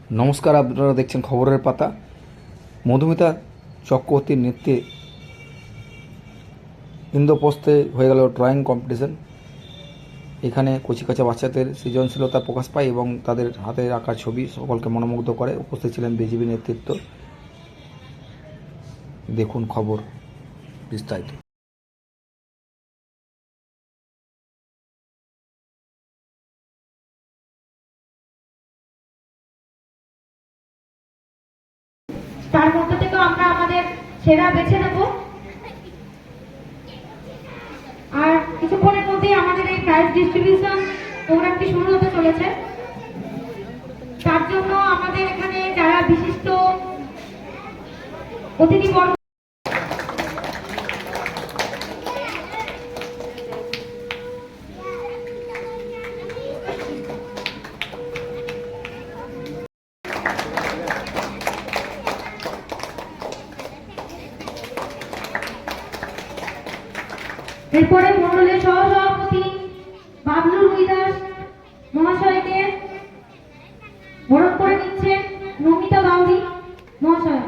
নমস্কার, আপনারা দেখছেন খবরের পাতা। মধুমিতা চক্রবর্তীর নৃত্যে ইন্দ্রপ্রস্থে হয়ে গেল ড্রয়িং কম্পিটিশন। এখানে কচিকাঁচা বাচ্চাদের সৃজনশীলতা প্রকাশ পায় এবং তাদের হাতে আঁকা ছবি সকলকে মনোমুগ্ধ করে। উপস্থিত ছিলেন বিজেপি নেতৃত্ব। দেখুন খবর বিস্তারিত। তার মধ্যে থেকে আমরা আমাদের সেরা বেছে নেব, আর কিছুক্ষণের মধ্যেই আমাদের এই প্রাইজ ডিস্ট্রিবিউশন প্রোগ্রামটি শুরু হতে চলেছে। তার জন্য আমাদের এখানে যারা বিশিষ্ট অতিথিবর্গ এরপরে মন্ডলের সহসভাপতি বাবলু রুইদাস মহাশয়কে বরণ করে নিচ্ছেন নমিতা বাউরি মহাশয়।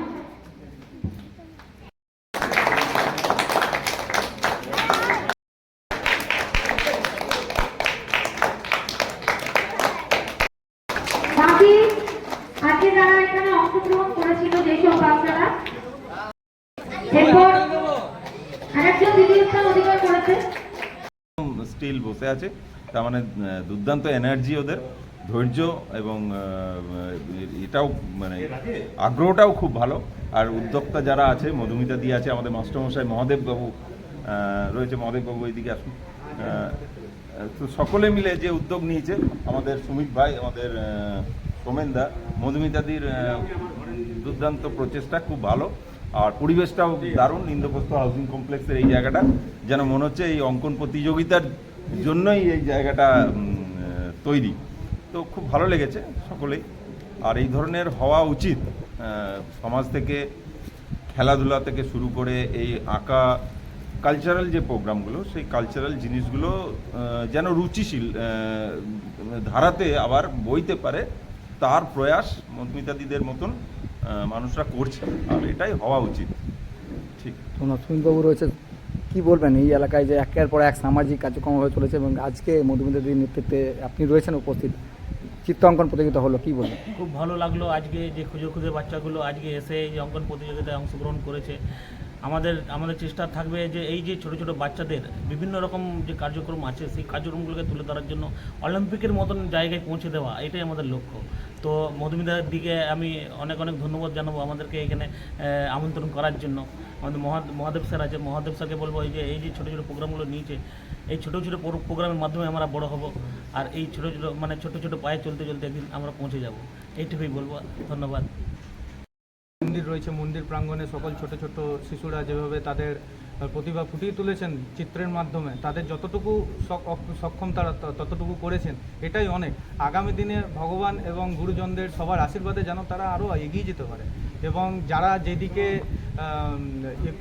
বাকি আজকে যারা এখানে অংশগ্রহণ করেছিল যেসব বাচ্চারা, এরপর আরেকজন দ্বিতীয় স্থান অধিকার করেছে। স্টিল বসে আছে, তার মানে দুর্দান্ত এনার্জি ওদের, ধৈর্য এবং এটাও মানে আগ্রহটাও খুব ভালো। আর উদ্যোক্তা যারা আছে, মধুমিতা দি আছে, আমাদের মাস্টারমশাই মহাদেববাবু রয়েছে, মহাদেববাবু এইদিকে আসুন। তো সকলে মিলে যে উদ্যোগ নিয়েছে, আমাদের সুমিত ভাই, আমাদের সোমেনদা, মধুমিতাদির দুর্দান্ত প্রচেষ্টা খুব ভালো। আর পরিবেশটাও দারুণ। ইন্দ্রপ্রস্থ হাউজিং কমপ্লেক্সের এই জায়গাটা যেন মনে হচ্ছে এই অঙ্কন প্রতিযোগিতার জন্যই এই জায়গাটা তৈরি। তো খুব ভালো লেগেছে সকলেই। আর এই ধরনের হওয়া উচিত। সমাজ থেকে, খেলাধুলা থেকে শুরু করে এই আঁকা কালচারাল যে প্রোগ্রামগুলো, সেই কালচারাল জিনিসগুলো যেন রুচিশীল ধারাতে আবার বইতে পারে, তার প্রয়াস মধুমিতাদিদের মতন মানুষরা করছে। আর এটাই হওয়া উচিত। ঠিক। সুমিতবাবু রয়েছে, কি বলবেন এই এলাকায় যে একের পর এক সামাজিক কার্যক্রম হয়ে চলেছে এবং আজকে মধুমিতাদির নেতৃত্বে আপনি রয়েছেন উপস্থিত, চিত্রাঙ্কন প্রতিযোগিতা হলো, কি বলবেন? খুব ভালো লাগলো আজকে যে খুঁজে খুঁজে বাচ্চাগুলো আজকে এসে এই যে অঙ্কন প্রতিযোগিতায় অংশগ্রহণ করেছে। আমাদের চেষ্টা থাকবে যে এই যে ছোট ছোট বাচ্চাদের বিভিন্ন রকম যে কার্যক্রম আছে, সেই কার্যক্রমগুলোকে তুলে ধরার জন্য অলিম্পিকের মতন জায়গায় পৌঁছে দেওয়া, এটাই আমাদের লক্ষ্য। তো মধুমিতার দিকে আমি অনেক অনেক ধন্যবাদ জানাবো আমাদেরকে এখানে আমন্ত্রণ করার জন্য। আমাদের মহাদেব স্যার আছে, মহাদেব স্যারকে বলবো এই যে ছোটো ছোটো প্রোগ্রামগুলো নিয়েছে, এই ছোটো ছোটো প্রোগ্রামের মাধ্যমে আমরা বড় হব। আর এই ছোটো ছোটো পায়ে চলতে চলতে একদিন আমরা পৌঁছে যাব, এইটুকুই বলবো। ধন্যবাদ। মন্দির রয়েছে, মন্দির প্রাঙ্গণে সকল ছোট ছোট শিশুরা যেভাবে তাদের প্রতিভা ফুটিয়ে তুলেছেন চিত্রের মাধ্যমে, তাদের যতটুকু সক্ষম তারা ততটুকু করেছেন, এটাই অনেক। আগামী দিনে ভগবান এবং গুরুজনদের সবার আশীর্বাদে যেন তারা আরও এগিয়ে যেতে পারে এবং যারা যেদিকে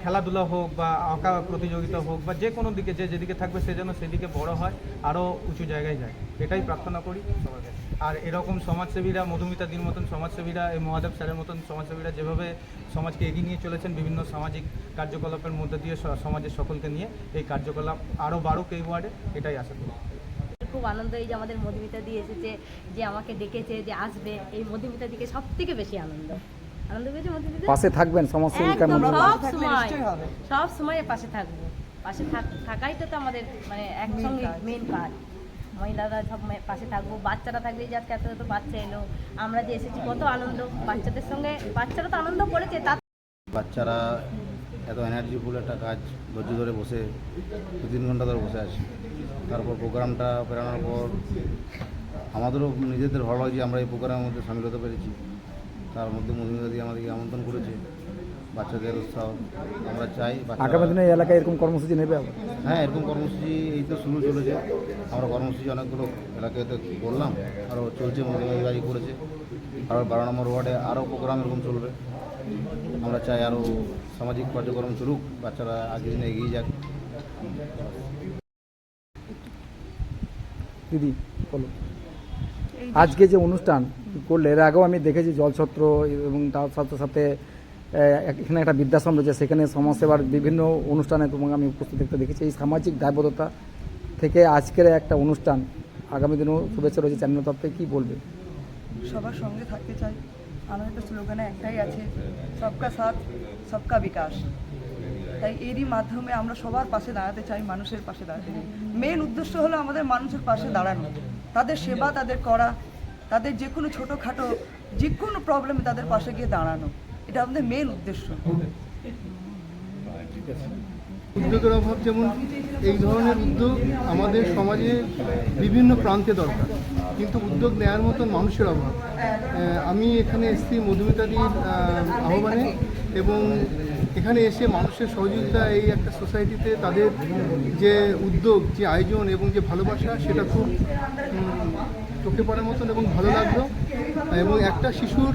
খেলাধুলা হোক বা আঁকা প্রতিযোগিতা হোক বা যে কোনো দিকে যেদিকে থাকবে সে যেন সেদিকে বড় হয়, আরও উঁচু জায়গায় যায়, এটাই প্রার্থনা করি সবাইকে। আর এরকম সমাজসেবীরা, মধুমিতাদির মতন সমাজসেবীরা, এই মহাদেব স্যারের মতন সমাজসেবীরা যেভাবে সমাজকে এগিয়ে নিয়ে চলেছেন বিভিন্ন সামাজিক কার্যকলাপের মধ্যে দিয়ে, সমাজের সকলকে নিয়ে এই কার্যকলাপ আরও বাড়ুক এই ওয়ার্ডে, এটাই আশা করি। খুব আনন্দ এই যে আমাদের মধুমিতা দি এসেছে, যে আমাকে ডেকেছে, যে আসবে, এই মধুমিতা দিকে সব থেকে বেশি আনন্দ পেয়েছে। মধুমিতা পাশে থাকবেন সমাজসেবিকার মধ্যে? সব সময় পাশে থাকবো। পাশে থাকাই তো আমাদের মানে একসঙ্গে মেন কাজ। মহিলারা সব পাশে থাকবো, বাচ্চারা থাকলে যে আজকে এত এত বাচ্চা এলো, আমরা যে এসেছি কত আনন্দ। বাচ্চাদের সঙ্গে বাচ্চারা তো আনন্দ করেছে, তার বাচ্চারা এত এনার্জিফুল একটা কাজ ধৈর্য ধরে বসে 2-3 ঘন্টা ধরে বসে আছে। তারপর প্রোগ্রামটা বেরানোর পর আমাদেরও নিজেদের ভালো লাগছে, আমরা এই প্রোগ্রামের মধ্যে সামিল হতে পেরেছি। তার মধ্যে মধুমিতা দিয়ে আমাদেরকে আমন্ত্রণ করেছে, বাচ্চাদের উৎসাহ আমরা চাই। আগামী দিনে এই এলাকায় এরকম কর্মসূচি নেবে? হ্যাঁ, এরকম কর্মসূচি এই তো শুরু চলেছে। আমরা কর্মসূচি অনেকগুলো এলাকাতে করলাম, আরও চলছে, মধুমিতাদি করেছে। আরও 12 নম্বর ওয়ার্ডে আরও প্রোগ্রাম এরকম চলবে। আমরা চাই আরও সামাজিক কার্যক্রম চলুক, বাচ্চারা আগের দিনে এগিয়ে যাক। দিদি বলো, আজকে যে অনুষ্ঠান করলে এর আগেও আমি দেখেছি জলছত্র এবং তার সাথে সাথে এখানে একটা বৃদ্ধাশ্রম রয়েছে, সেখানে সমাজসেবার বিভিন্ন অনুষ্ঠানে তোমাকে আমি উপস্থিত দেখতে দেখেছি। এই সামাজিক দায়বদ্ধতা থেকে আজকের একটা অনুষ্ঠান, আগামী দিনেও শুভেচ্ছা রয়েছে চ্যানেল তরফ থেকে, কী বলবে? সবার সঙ্গে থাকতে চাই। আমাদের তো স্লোগানে একটাই আছে, সবকা সাথ সবকা বিকাশ। তাই এরই মাধ্যমে আমরা সবার পাশে দাঁড়াতে চাই, মানুষের পাশে দাঁড়াতে চাই। মেন উদ্দেশ্য হলো আমাদের মানুষের পাশে দাঁড়ানো, তাদের সেবা তাদের করা, তাদের যে কোনো ছোটোখাটো যে কোনো প্রবলেমে তাদের পাশে গিয়ে দাঁড়ানো, এটা আমাদের মেন উদ্দেশ্য। উদ্যোগের অভাব, যেমন এই ধরনের উদ্যোগ আমাদের সমাজে বিভিন্ন প্রান্তে দরকার, কিন্তু উদ্যোগ নেওয়ার মতন মানুষের অভাব। আমি এখানে এসেছি মধুমিতাদির আহ্বানে, এবং এখানে এসে মানুষের সহযোগিতা, এই একটা সোসাইটিতে তাদের যে উদ্যোগ, যে আয়োজন এবং যে ভালোবাসা, সেটা খুব চোখে পড়ার মতন এবং ভালো লাগলো। এবং একটা শিশুর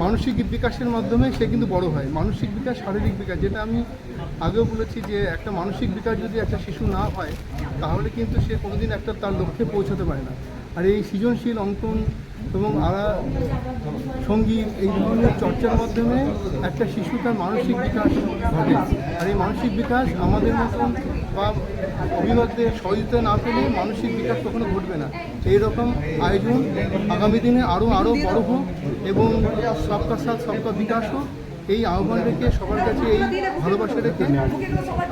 মানসিক বিকাশের মাধ্যমে সে কিন্তু বড় হয়। মানসিক বিকাশ, শারীরিক বিকাশ, যেটা আমি আগেও বলেছি যে একটা মানসিক বিকাশ যদি একটা শিশু না হয়, তাহলে কিন্তু সে কোনোদিন একটা তার লক্ষ্যে পৌঁছাতে পারে না। আর এই সৃজনশীল অঙ্কন এবং সঙ্গীত, এই ধরনের চর্চার মাধ্যমে একটা শিশু তার মানসিক বিকাশ ঘটে। আর এই মানসিক বিকাশ আমাদের মতন বা অভিভাবকদের সহযোগিতা না পেলে মানসিক বিকাশ কখনো ঘটবে না। এইরকম আয়োজন আগামী দিনে আরও বড় হোক এবং সবকা সাথ সবকা বিকাশ হোক, এই আহ্বান রেখে সবার কাছে এই ভালোবাসা রেখে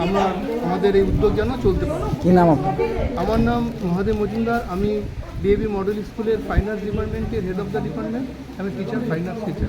আমরা আমাদের এই উদ্যোগ যেন চলতে পারি। কী নাম আপনার? আমার নাম মহাদেব মজুমদার। আমি ডিএভি মডেল স্কুলের ফাইন আর্টস ডিপার্টমেন্টের হেড অফ দ্য ডিপার্টমেন্ট। আমি টিচার, ফাইন আর্টস টিচার।